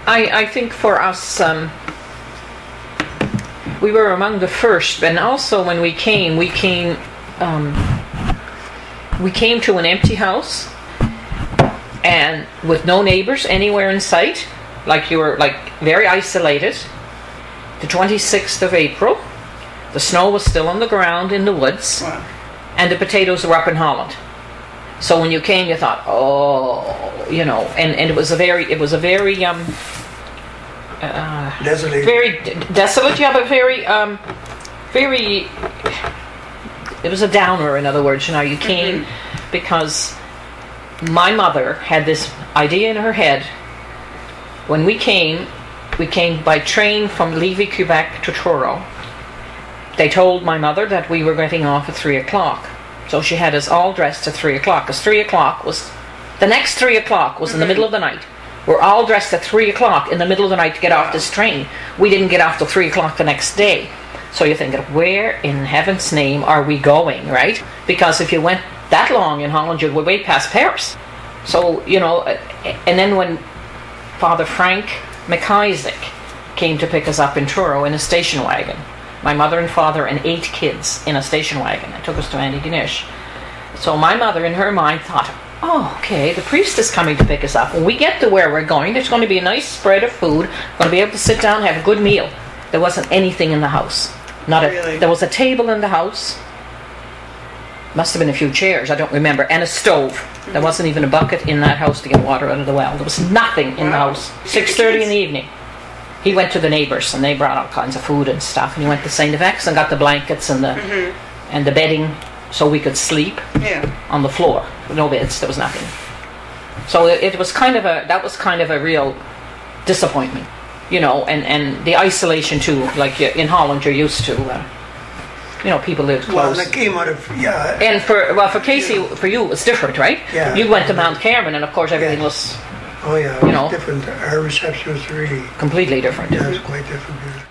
I think for us, we were among the first, and also when we came to an empty house, and with no neighbors anywhere in sight, like you were like very isolated. The 26th of April, the snow was still on the ground in the woods, wow. And the potatoes were up in Holland. So when you came, you thought, oh, you know, and it was a very desolate. Very desolate, yeah, but very, it was a downer, in other words. You know, you came because my mother had this idea in her head. When we came by train from Lévis, Quebec to Truro. They told my mother that we were getting off at 3 o'clock. So she had us all dressed at 3 o'clock, because 3 o'clock was, the next 3 o'clock was in the middle of the night. We're all dressed at 3 o'clock in the middle of the night to get off this train. We didn't get off till 3 o'clock the next day. So you're thinking, where in heaven's name are we going, right? Because if you went that long in Holland, you would way past Paris. So, you know, and then when Father Frank McIsaac came to pick us up in Truro in a station wagon, my mother and father and 8 kids in a station wagon, and took us to Antigonish. So my mother in her mind thought, oh, okay, the priest is coming to pick us up. When we get to where we're going, there's going to be a nice spread of food. We're going to be able to sit down and have a good meal. There wasn't anything in the house. There was a table in the house. Must have been a few chairs, I don't remember, and a stove. There wasn't even a bucket in that house to get water out of the well. There was nothing in the house. 6:30 in the evening. He went to the neighbours, and they brought all kinds of food and stuff. And he went to St. Yves and got the blankets and the bedding so we could sleep on the floor. No beds, there was nothing. So it was kind of a real disappointment, you know, and the isolation too. Like in Holland, you're used to. You know, people lived close. Well, I came out of, And for Casey, for you, it was different, right? Yeah. You went to Mount Carmel, and of course everything was. Oh yeah, it was different. Our reception was really completely different. Yeah, it was quite different. Yeah.